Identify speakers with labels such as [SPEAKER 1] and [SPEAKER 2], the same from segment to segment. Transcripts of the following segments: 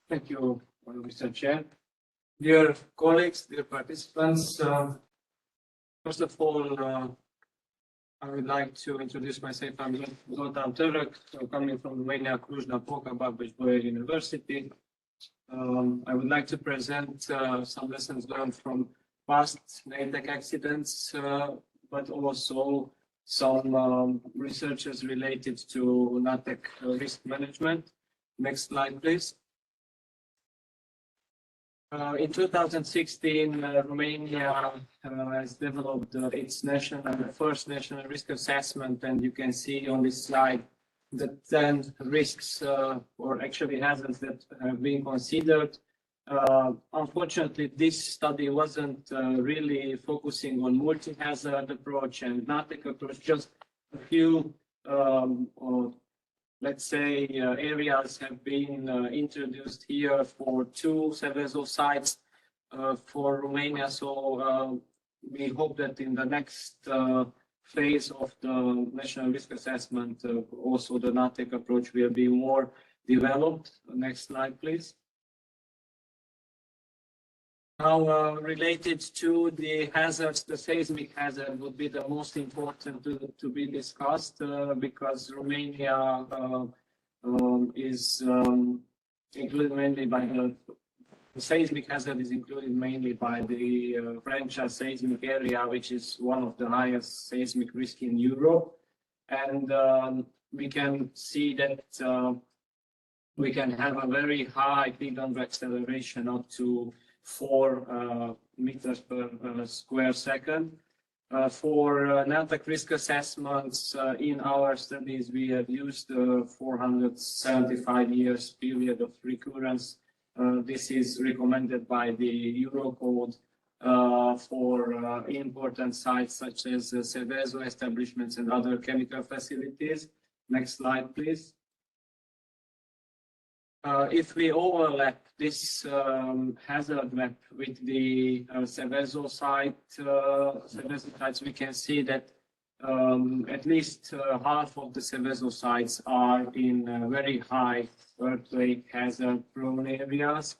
[SPEAKER 1] Thank you, Mr. Chair. Dear colleagues, dear participants, first of all, I would like to introduce myself. I'm Zoltán Török, coming from Romania, Cluj-Napoca, Babes-Bolyai University. I would like to present some lessons learned from past Natech accidents, but also some researches related to Natech risk management. Next slide, please. In 2016, Romania has developed its first national risk assessment, and you can see on this slide the 10 risks or actually hazards that have been considered. Unfortunately, this study wasn't really focusing on multi-hazard approach and Natech approach, just a few let's say, areas have been introduced here for 2 Seveso sites for Romania. So we hope that in the next phase of the national risk assessment, also the Natech approach will be more developed. Next slide, please. Now, related to the hazards, the seismic hazard would be the most important to be discussed because Romania is included mainly by the seismic hazard is included mainly by the French seismic area, which is one of the highest seismic risk in Europe, and we can see that we can have a very high peak under acceleration up to 4 meters per square second. For Natech risk assessments, in our studies, we have used 475 years period of recurrence. This is recommended by the Eurocode for important sites such as Seveso establishments and other chemical facilities. Next slide, please. If we overlap this hazard map with the Seveso sites, we can see that at least half of the Seveso sites are in very high earthquake hazard prone areas.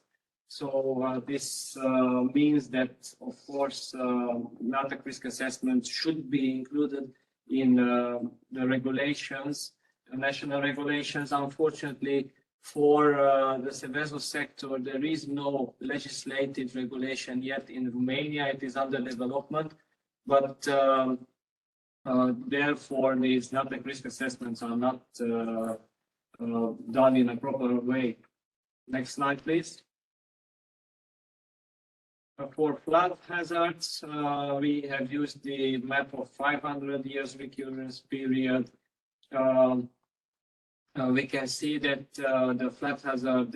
[SPEAKER 1] So this means that, of course, Natech risk assessment should be included in the regulations, national regulations. Unfortunately, for the Seveso sector, there is no legislative regulation yet in Romania. It is under development, but therefore these Natech risk assessments are not done in a proper way. Next slide, please. For flood hazards, we have used the map of 500 years recurrence period. We can see that the flood hazard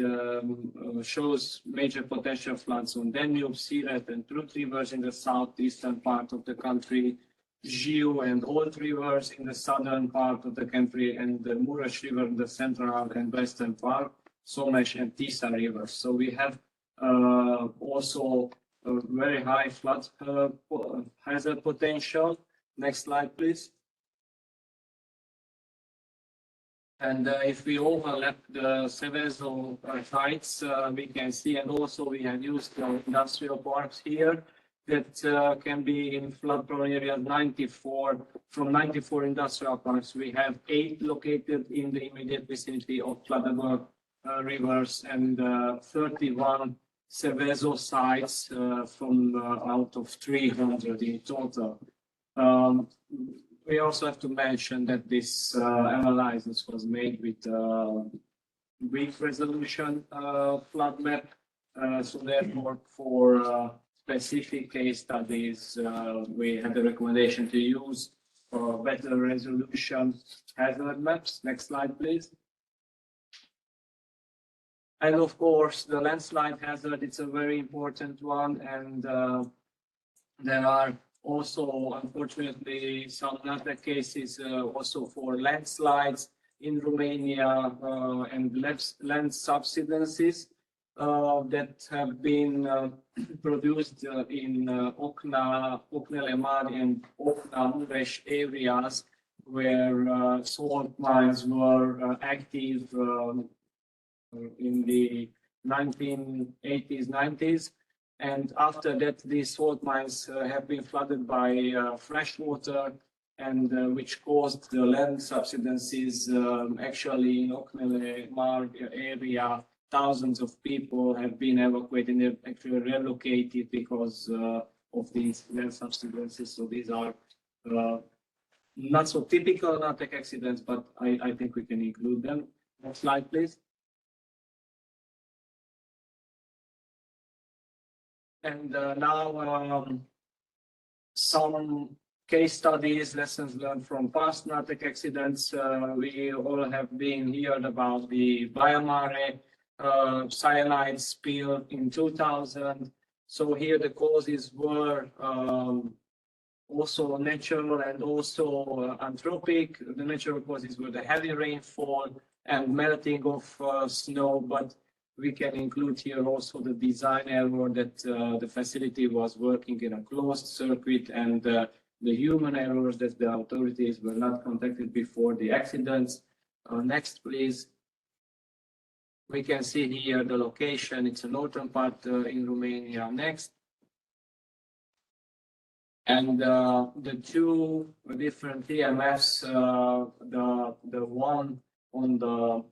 [SPEAKER 1] shows major potential floods on Danube, Siret, and Prut rivers in the southeastern part of the country, Jiu and Olt rivers in the southern part of the country, and the Mureș River in the central and western part, Someș and Tisa rivers. So we have also a very high flood hazard potential. Next slide, please. And if we overlap the Seveso sites, we can see, and also we have used industrial parks here that can be in flood-prone areas. 94 industrial parks, we have 8 located in the immediate vicinity of floodable rivers, and 31 Seveso sites from out of 300 in total. We also have to mention that this analysis was made with weak resolution flood map. So therefore, for specific case studies, we had the recommendation to use better resolution hazard maps. Next slide, please. And of course, the landslide hazard, it's a very important one, and there are also, unfortunately, some Natech cases also for landslides in Romania and land subsidences that have been produced in Ocna-Lemari and Ocna-Mureș areas where salt mines were active in the 1980s, 90s. And after that, these salt mines have been flooded by fresh water, and which caused the land subsidences. Actually, in Okmele Mar area, thousands of people have been evacuated and actually relocated because of these land subsidences. So these are not so typical Natech accidents, but I think we can include them. Next slide, please. And now some case studies, lessons learned from past Natech accidents. We all have been heard about the Biomaré cyanide spill in 2000. So here the causes were also natural and also anthropic. The natural causes were the heavy rainfall and melting of snow, but we can include here also the design error that the facility was working in a closed circuit, and the human errors that the authorities were not contacted before the accidents. Next, please. We can see here the location. It's a northern part in Romania. Next. And the two different TMFs, the one on the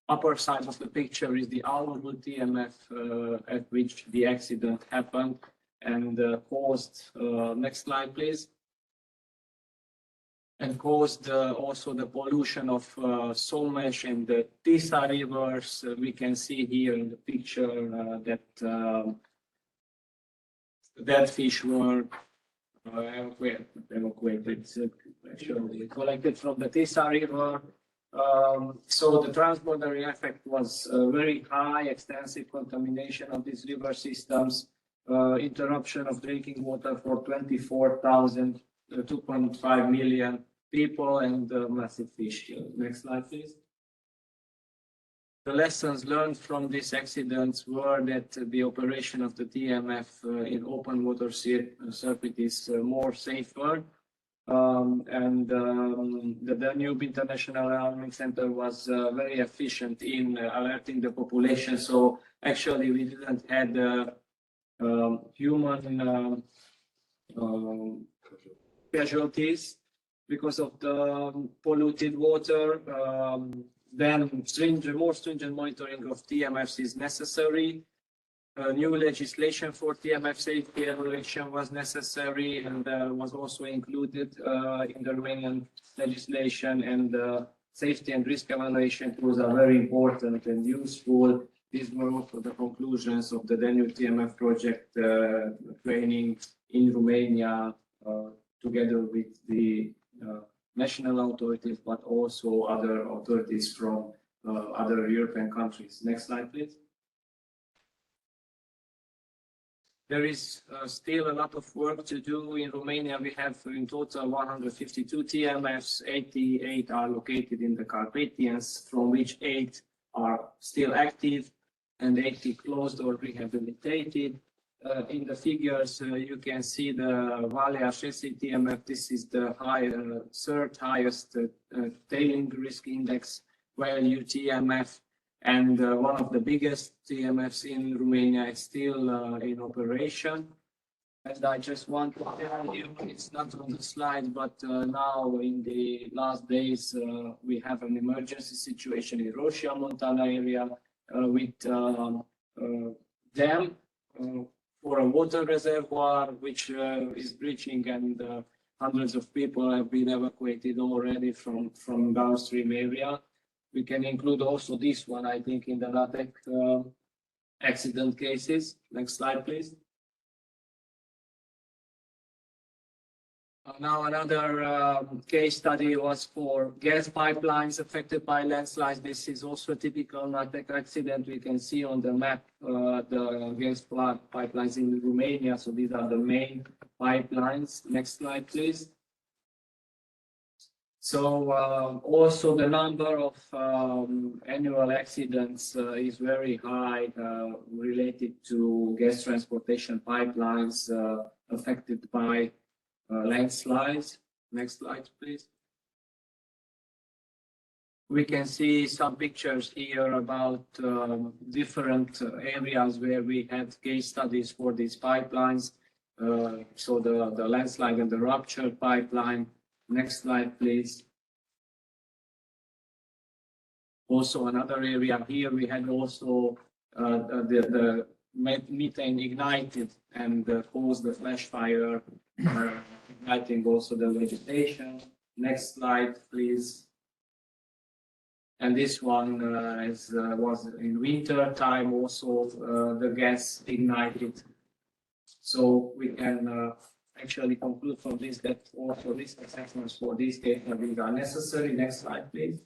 [SPEAKER 1] upper side of the picture is the Alwood TMF at which the accident happened and caused, next slide please, and caused also the pollution of Somes and the Tisza rivers. We can see here in the picture that fish were evacuated, actually collected from the Tisza river. So the transboundary effect was very high, extensive contamination of these river systems, interruption of drinking water for 24,000, 2.5 million people, and massive fish kill. Next slide, please. The lessons learned from these accidents were that the operation of the TMF in open water circuit is more safer. The Danube International Alarming Center was very efficient in alerting the population. So actually, we didn't had human casualties because of the polluted water. Then more stringent monitoring of TMFs is necessary. New legislation for TMF safety evaluation was necessary and was also included in the Romanian legislation, and safety and risk evaluation tools are very important and useful. These were also the conclusions of the Danube TMF project training in Romania together with the national authorities, but also other authorities from other European countries. Next slide, please. There is still a lot of work to do in Romania. We have in total 152 TMFs, 88 are located in the Carpathians, from which 8 are still active and 80 closed or rehabilitated. In the figures, you can see the Valea Shesi TMF. This is the third highest tailing risk index value TMF, and one of the biggest TMFs in Romania is still in operation. And I just want to tell you, it's not on the slide, but now in the last days, we have an emergency situation in Roșia Montana area with dam for a water reservoir, which is breaching, and hundreds of people have been evacuated already from downstream area. We can include also this one, I think, in the Natech accident cases. Next slide, please. Now another case study was for gas pipelines affected by landslides. This is also a typical Natech accident. We can see on the map the gas pipelines in Romania. So these are the main pipelines. Next slide, please. So also the number of annual accidents is very high related to gas transportation pipelines affected by landslides. Next slide, please. We can see some pictures here about different areas where we had case studies for these pipelines. So the landslide and the rupture pipeline. Next slide, please. Also another area here, we had also the methane ignited and caused the flash fire, igniting also the vegetation. Next slide, please. And this one was in winter time also the gas ignited. So we can actually conclude from this that also risk assessments for these cases are necessary. Next slide, please.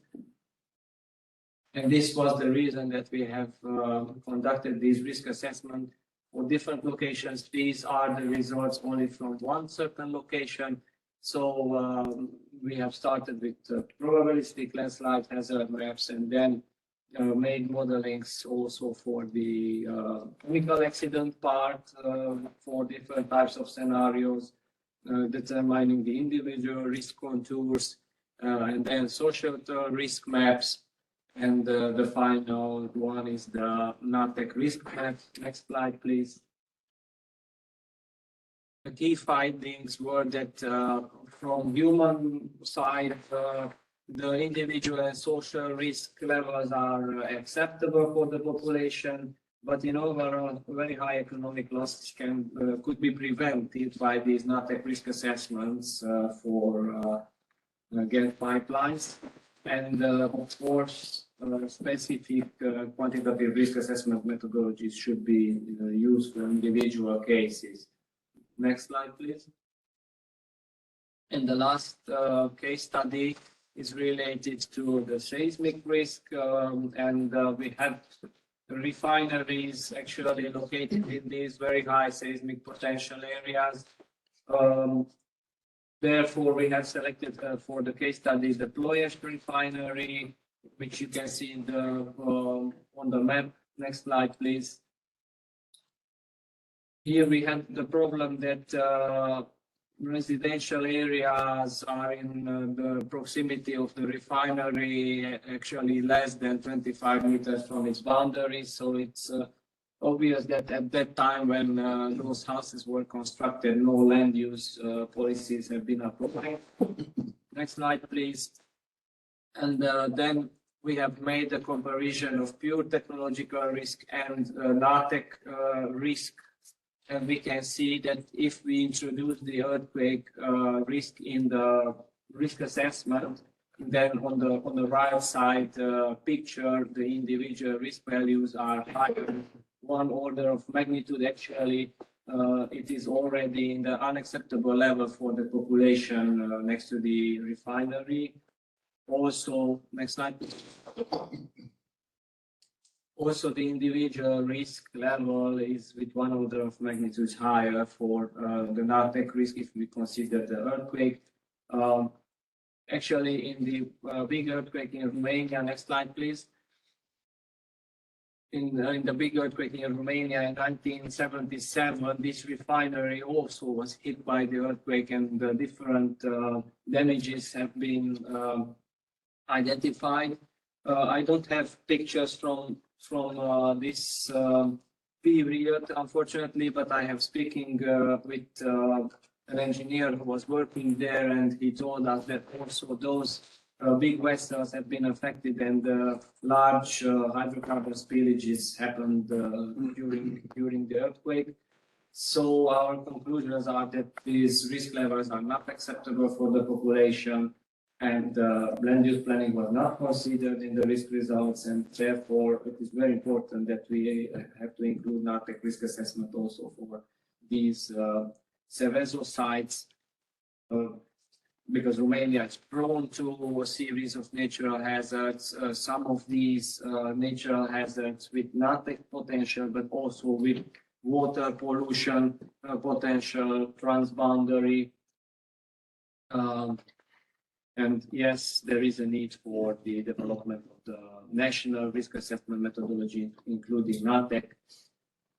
[SPEAKER 1] And this was the reason that we have conducted these risk assessment for different locations. These are the results only from one certain location. So we have started with probabilistic landslide hazard maps and then made modelings also for the chemical accident part for different types of scenarios, determining the individual risk contours, and then social risk maps. And the final one is the Natech risk map. Next slide, please. The key findings were that from human side, the individual and social risk levels are acceptable for the population, but in overall, very high economic losses could be prevented by these Natech risk assessments for gas pipelines. And of course, specific quantitative risk assessment methodologies should be used for individual cases. Next slide, please. And the last case study is related to the seismic risk, and we have refineries actually located in these very high seismic potential areas. Therefore, we have selected for the case study the Ploiești refinery, which you can see in the on the map. Next slide, please. Here we have the problem that residential areas are in the proximity of the refinery, actually less than 25 meters from its boundaries. So it's obvious that at that time when those houses were constructed, no land use policies have been applied. Next slide, please. And then we have made a comparison of pure technological risk and Natech risk. And we can see that if we introduce the earthquake risk in the risk assessment, then on the right side picture, the individual risk values are higher, one order of magnitude. Actually, it is already in the unacceptable level for the population next to the refinery. Also, next slide. Also, the individual risk level is with one order of magnitude higher for the Natech risk if we consider the earthquake. Actually, in the big earthquake in Romania, next slide, please. In the big earthquake in Romania in 1977, this refinery also was hit by the earthquake, and the different damages have been identified. I don't have pictures from this period, unfortunately, but I have speaking with an engineer who was working there, and he told us that also those big vessels have been affected, and large hydrocarbon spillages happened during the earthquake. So our conclusions are that these risk levels are not acceptable for the population, and land use planning was not considered in the risk results, and therefore it is very important that we have to include Natech risk assessment also for these Seveso sites, because Romania is prone to a series of natural hazards. Some of these natural hazards with Natech potential, but also with water pollution potential, transboundary. And yes, there is a need for the development of the national risk assessment methodology, including Natech,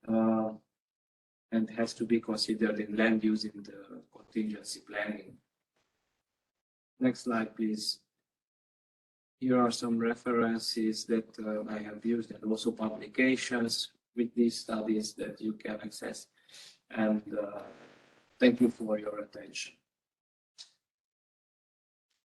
[SPEAKER 1] and has to be considered in land use in the contingency planning. Next slide, please. here are some references that I have used, and also publications with these studies that you can access. And thank you for your attention.